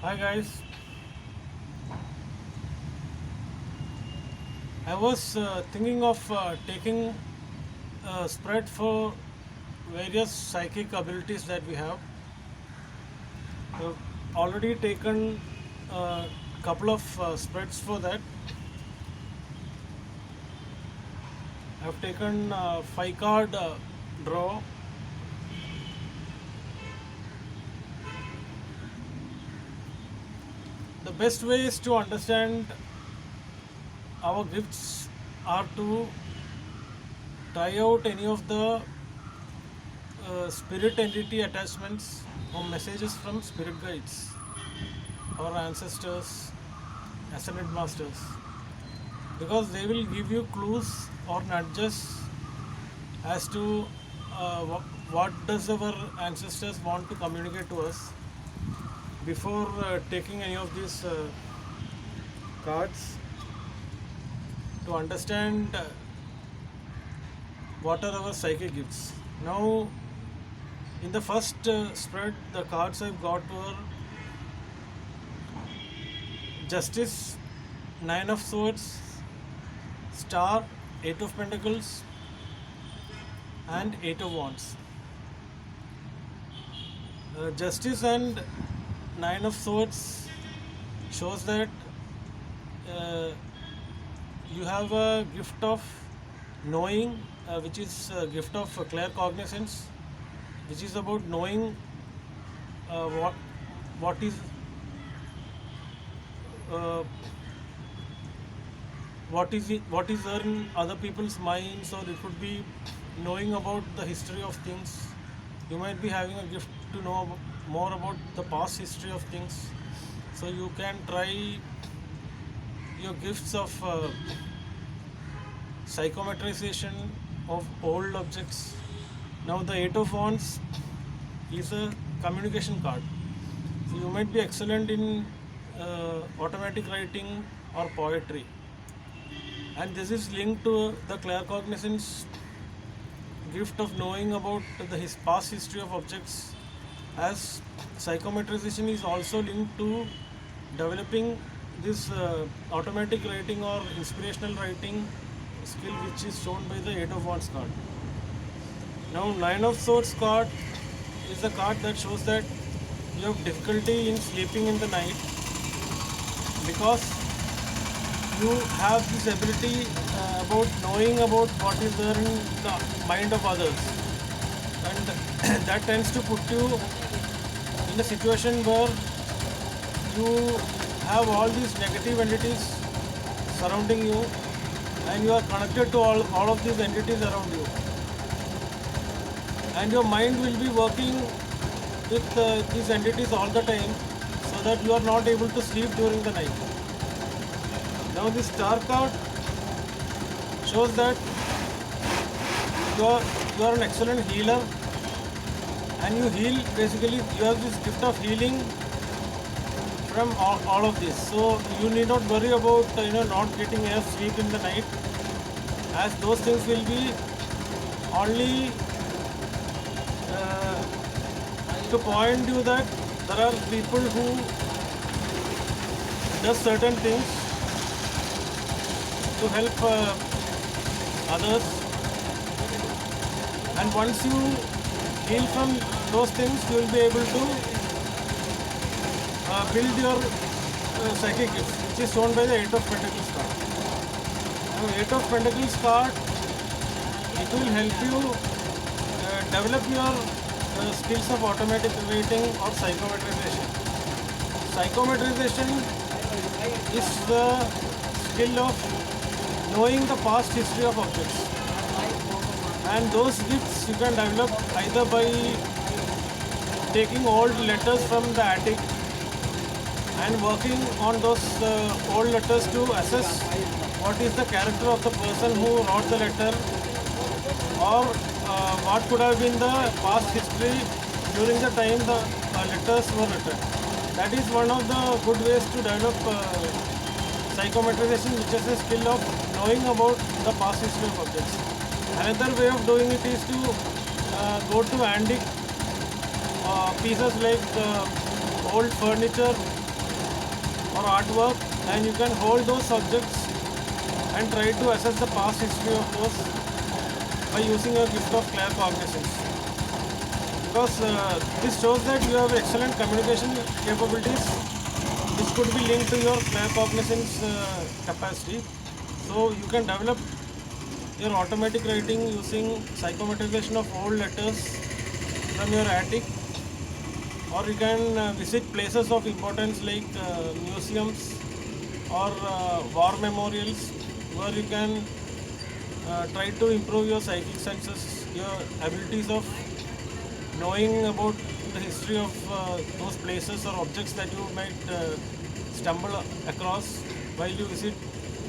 Hi guys, I was thinking of taking a spread for various psychic abilities that we have. I've already taken a couple of spreads for that. I've taken 5 card draw. The best way is to understand our gifts are to try out any of the spirit entity attachments or messages from spirit guides or ancestors, ascended masters, because they will give you clues or nudges as to what does our ancestors want to communicate to us before taking any of these cards to understand what are our psychic gifts. Now, in the first spread, the cards I've got were Justice, Nine of Swords, Star, Eight of Pentacles, and Eight of Wands. Justice and Nine of Swords shows that uh, you have a gift of knowing, which is a gift of claircognizance, which is about knowing what is uh, what is there in other people's minds, or it could be knowing about the history of things. You might be having a gift to know more about the past history of things, so you can try your gifts of psychometrization of old objects. Now the Eight of Wands is a communication card, so you might be excellent in automatic writing or poetry, and this is linked to the claircognizance gift of knowing about the past history of objects, as psychometrization is also linked to developing this automatic writing or inspirational writing skill, which is shown by the Eight of Wands card. Now Nine of Swords card is a card that shows that you have difficulty in sleeping in the night because you have this ability about knowing about what is there in the mind of others, and that tends to put you in a situation where you have all these negative entities surrounding you, and you are connected to all of these entities around you, and your mind will be working with these entities all the time, so that you are not able to sleep during the night. Now this Star card shows that you are an excellent healer, and you heal. Basically, you have this gift of healing from all of this. So you need not worry about not getting enough sleep in the night, as those things will be only to point you that there are people who does certain things to help others, and once you heal from those things, you will be able to build your psychic gifts, which is shown by the Eight of Pentacles card. Now Eight of Pentacles card, it will help you develop your skills of automatic writing or psychometrization. Psychometrization is the skill of knowing the past history of objects, and those gifts you can develop either by taking old letters from the attic and working on those old letters to assess what is the character of the person who wrote the letter, or what could have been the past history during the time the letters were written. That is one of the good ways to develop psychometrization, which is a skill of knowing about the past history of objects. Another way of doing it is to go to antique pieces like old furniture or artwork, and you can hold those subjects and try to assess the past history of those by using a gift of claircognizance. Because this shows that you have excellent communication capabilities, which could be linked to your claircognizance capacity. So you can develop your automatic writing using psychometrization of old letters from your attic, or you can visit places of importance like museums or war memorials, where you can try to improve your psychic senses, your abilities of knowing about the history of those places or objects that you might stumble across while you visit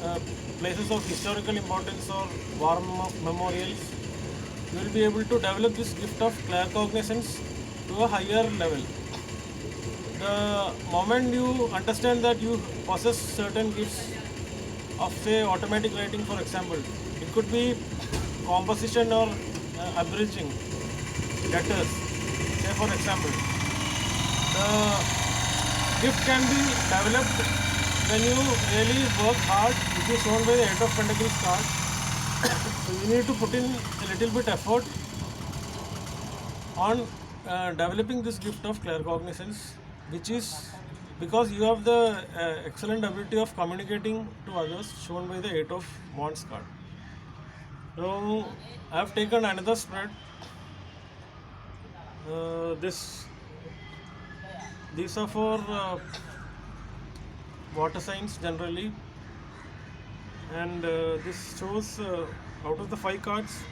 uh, places of historical importance or war memorials. You will be able to develop this gift of claircognizance to a higher level. The moment you understand that you possess certain gifts of, say, automatic writing, for example, it could be composition or abridging letters, say for example, the gift can be developed when you really work hard, which is shown by the Eight of Pentacles card. So you need to put in a little bit effort on developing this gift of claircognizance, which is because you have the excellent ability of communicating to others, shown by the Eight of Wands card. Now I have taken another spread. These are for water signs generally, and this shows out of the 5 cards,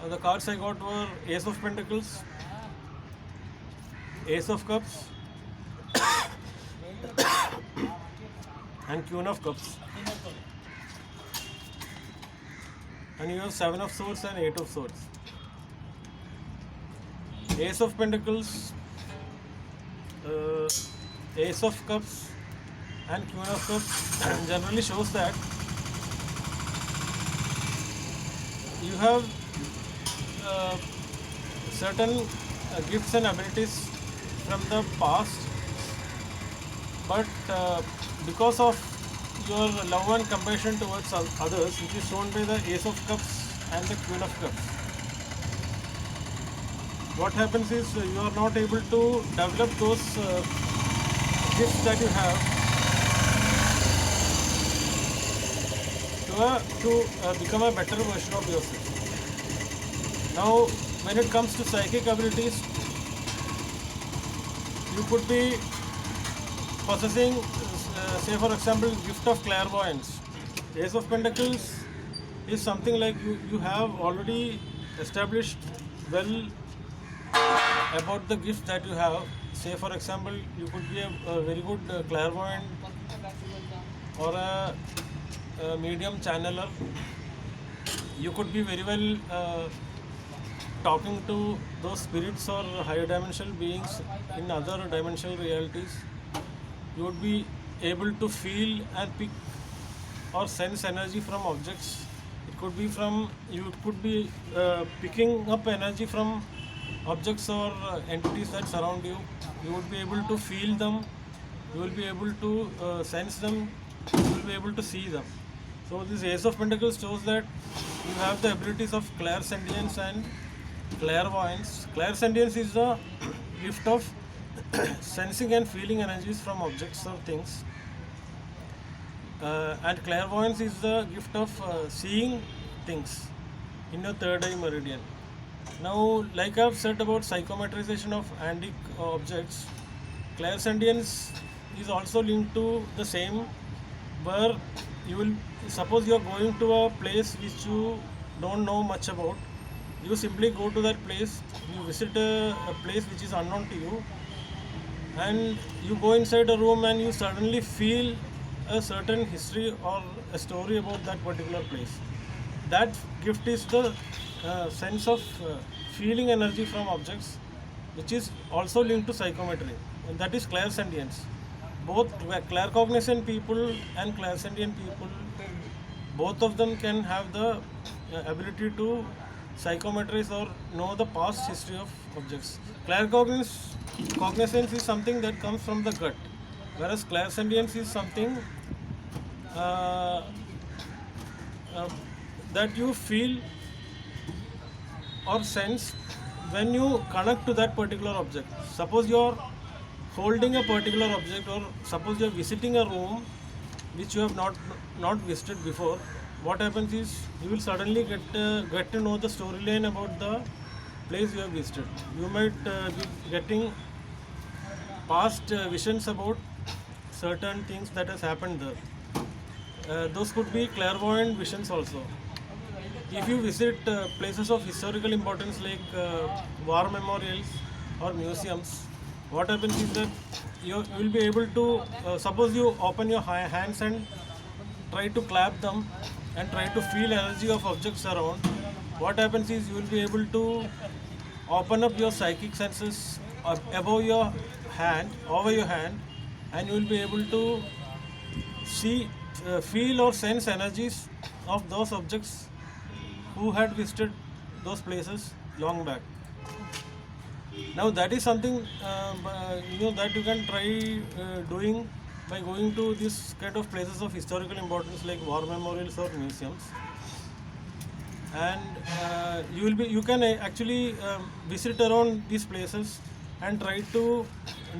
the cards I got were Ace of Pentacles, Ace of Cups, and Queen of Cups. And you have 7 of Swords and 8 of Swords. Ace of Pentacles, Ace of Cups, and Queen of Cups generally shows that you have certain gifts and abilities from the past, but because of your love and compassion towards others, which is shown by the Ace of Cups and the Queen of Cups, what happens is you are not able to develop those gifts that you have to become a better version of yourself. Now, when it comes to psychic abilities, you could be possessing, say for example, gift of clairvoyance. Ace of Pentacles is something like you have already established well about the gift that you have. Say for example, you could be a very good clairvoyant or a medium channeler. You could be very well talking to those spirits or higher dimensional beings in other dimensional realities. You would be able to feel and pick or sense energy from objects. It could be from, you could be picking up energy from objects or entities that surround you. You would be able to feel them, you will be able to sense them, you will be able to see them. So this Ace of Pentacles shows that you have the abilities of clairsentience and clairvoyance. Clairsentience is the gift of sensing and feeling energies from objects or things, and clairvoyance is the gift of seeing things in your third eye meridian. Now, like I've said about psychometrization of antique objects, clairsentience is also linked to the same, where you will suppose you are going to a place which you don't know much about. You simply go to that place, you visit a place which is unknown to you, and you go inside a room and you suddenly feel a certain history or a story about that particular place. That gift is the sense of feeling energy from objects, which is also linked to psychometry, and that is clairsentience. Both claircognizant people and clairsentient people, both of them can have the ability to psychometrize or know the past history of objects. Claircognizance is something that comes from the gut. Whereas clairsentience is something uh, uh, that you feel or sense when you connect to that particular object. Suppose you are holding a particular object, or suppose you are visiting a room which you have not visited before. What happens is you will suddenly get to know the storyline about the place you have visited. You might be getting past visions about certain things that has happened there. Those could be clairvoyant visions also. If you visit places of historical importance like war memorials or museums, what happens is that you will be able to, suppose you open your hands and try to clap them and try to feel energy of objects around. What happens is you will be able to open up your psychic senses above your hand, over your hand, and you will be able to see, feel or sense energies of those objects who had visited those places long back. Now that is something that you can try doing by going to this kind of places of historical importance like war memorials or museums, and you can actually visit around these places and try to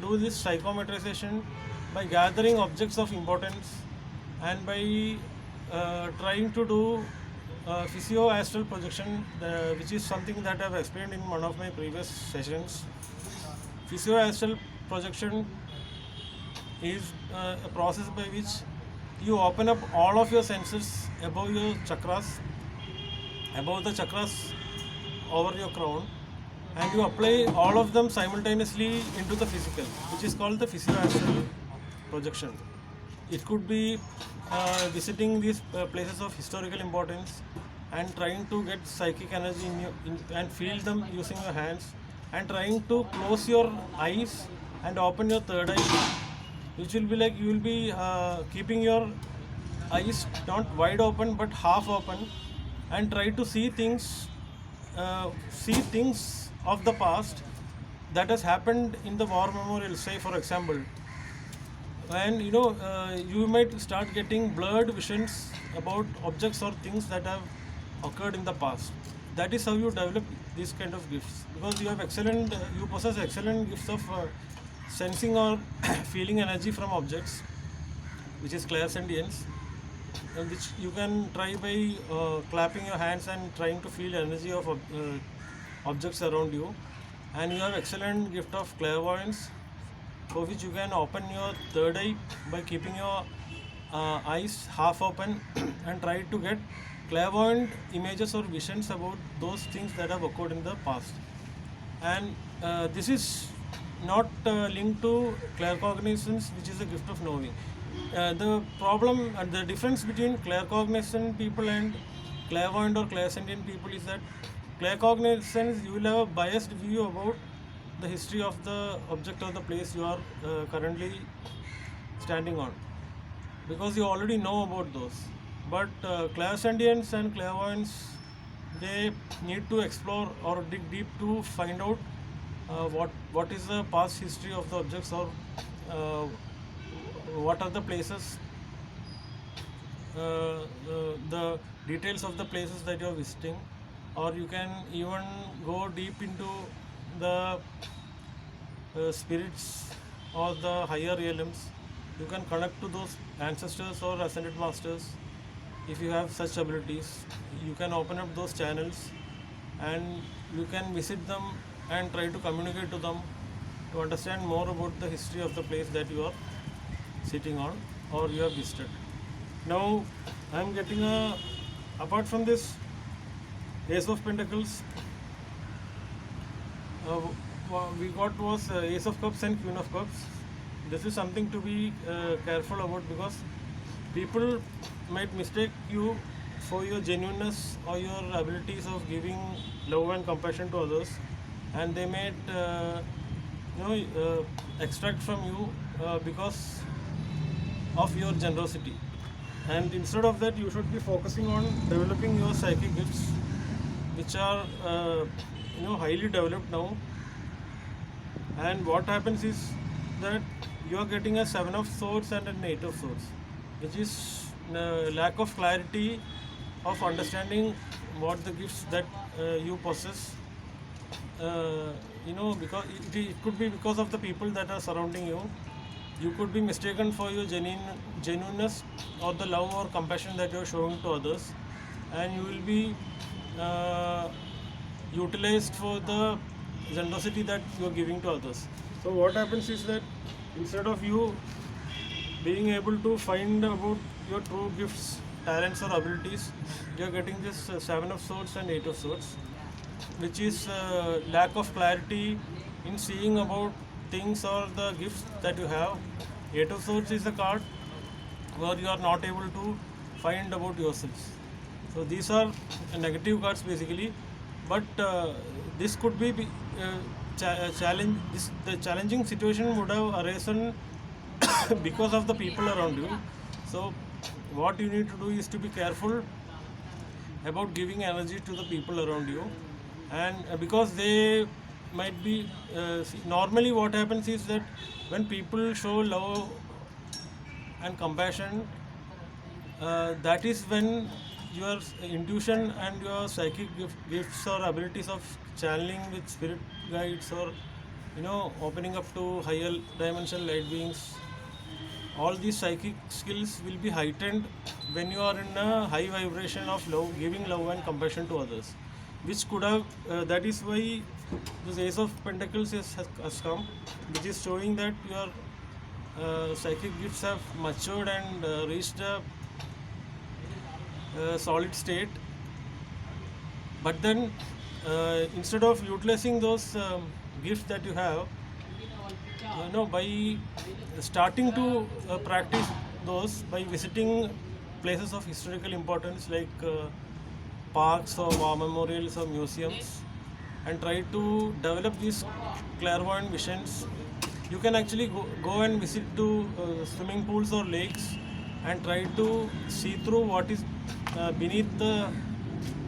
do this psychometrization by gathering objects of importance, and by trying to do physio astral projection, which is something that I've explained in one of my previous sessions. Physio astral projection is a process by which you open up all of your senses above your chakras, above the chakras over your crown, and you apply all of them simultaneously into the physical, which is called the physio-astral projection. It could be visiting these places of historical importance and trying to get psychic energy and feel them using your hands, and trying to close your eyes and open your third eye, which will be like you will be keeping your eyes not wide open but half open, and try to see things of the past that has happened in the war memorial. Say for example, and you might start getting blurred visions about objects or things that have occurred in the past. That is how you develop these kind of gifts, because you possess excellent gifts of sensing or feeling energy from objects, which is clairsentience, which you can try by clapping your hands and trying to feel energy of objects around you. And you have excellent gift of clairvoyance, for which you can open your third eye by keeping your eyes half open and try to get clairvoyant images or visions about those things that have occurred in the past. And this is not linked to claircognizance, which is a gift of knowing. The problem and the difference between claircognizant people and clairvoyant or clairsentient people is that claircognizance, you will have a biased view about the history of the object or the place you are currently standing on, because you already know about those. But clairsentience and clairvoyance, they need to explore or dig deep to find out what is the past history of the objects, or what are the places, the details of the places that you are visiting. Or you can even go deep into the spirits or the higher realms. You can connect to those ancestors or ascended masters if you have such abilities. You can open up those channels and you can visit them and try to communicate to them to understand more about the history of the place that you are sitting on or you have visited. Now I am getting apart from this Ace of Pentacles, we got was Ace of Cups and Queen of Cups. This is something to be careful about, because people might mistake you for your genuineness or your abilities of giving love and compassion to others, and they might extract from you because of your generosity. And instead of that, you should be focusing on developing your psychic gifts, which are highly developed now. And what happens is that you are getting a seven of swords and an eight of swords, which is lack of clarity of understanding what the gifts that you possess. Because it could be because of the people that are surrounding you. You could be mistaken for your genuineness or the love or compassion that you are showing to others, and you will be uh, utilized for the generosity that you are giving to others. So what happens is that instead of you being able to find about your true gifts, talents or abilities, you are getting this seven of swords and eight of swords, which is lack of clarity in seeing about things or the gifts that you have. Eight of swords is a card where you are not able to find about yourselves. So these are negative cards basically, but this could be challenge. The challenging situation would have arisen because of the people around you. So what you need to do is to be careful about giving energy to the people around you, and because they might be normally what happens is that when people show love and compassion, that is when your intuition and your psychic gifts or abilities of channeling with spirit guides, or opening up to higher dimensional light beings, all these psychic skills will be heightened when you are in a high vibration of love, giving love and compassion to others, which could have that is why this ace of pentacles has come, which is showing that your psychic gifts have matured and reached a solid state. But then instead of utilizing those gifts that you have, by starting to practice those by visiting places of historical importance like parks or war memorials or museums, and try to develop these clairvoyant visions. You can actually go and visit to swimming pools or lakes and try to see through what is beneath the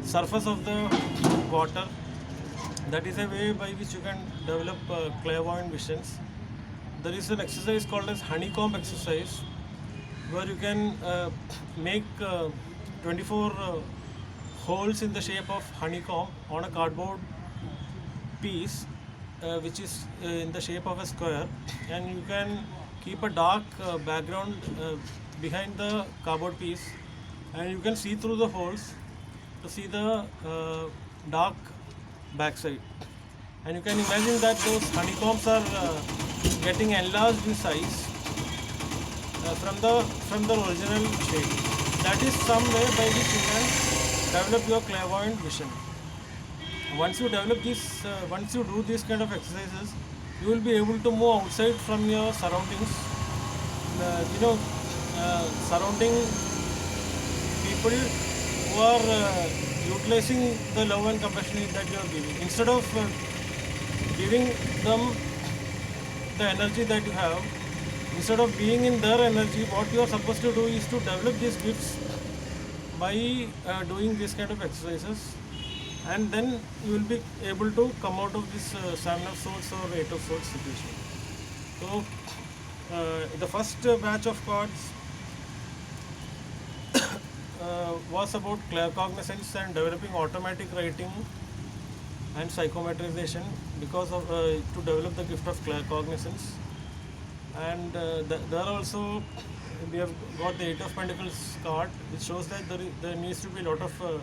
surface of the water. That is a way by which you can develop clairvoyant visions. There is an exercise called as honeycomb exercise, where you can make 24 holes in the shape of honeycomb on a cardboard piece, which is in the shape of a square, and you can keep a dark background behind the cardboard piece, and you can see through the holes to see the dark backside. And you can imagine that those honeycombs are getting enlarged in size from the original shape. That is some way by which you can develop your clairvoyant vision. Once you develop this, once you do these kind of exercises, you will be able to move outside from your surroundings. Surrounding people who are utilizing the love and compassion that you are giving. Instead of giving them the energy that you have, instead of being in their energy, what you are supposed to do is to develop these gifts by doing these kind of exercises, and then you will be able to come out of this seven of swords or eight of swords situation. So the first batch of cards was about claircognizance and developing automatic writing and psychometrization, because of to develop the gift of claircognizance. And there also we have got the Eight of Pentacles card, which shows that there needs to be a lot of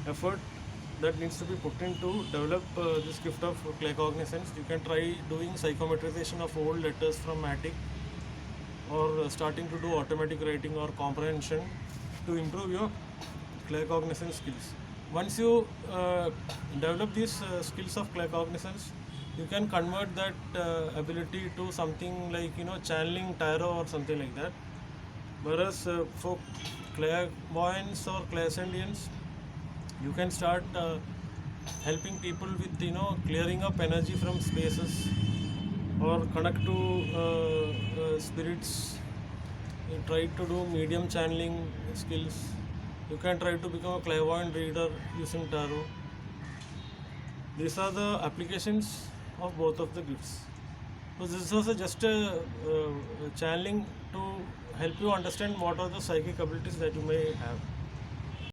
effort that needs to be put in to develop this gift of claircognizance. You can try doing psychometrization of old letters from Attic, or starting to do automatic writing or comprehension to improve your claircognizance skills. Once you develop these skills of claircognizance, you can convert that ability to something like channeling tarot or something like that. Whereas for clairvoyance or clairsentience, you can start helping people with clearing up energy from spaces, or connect to spirits. You try to do medium channeling skills. You can try to become a clairvoyant reader using tarot. These are the applications of both of the gifts. So this was just a channeling to help you understand what are the psychic abilities that you may have.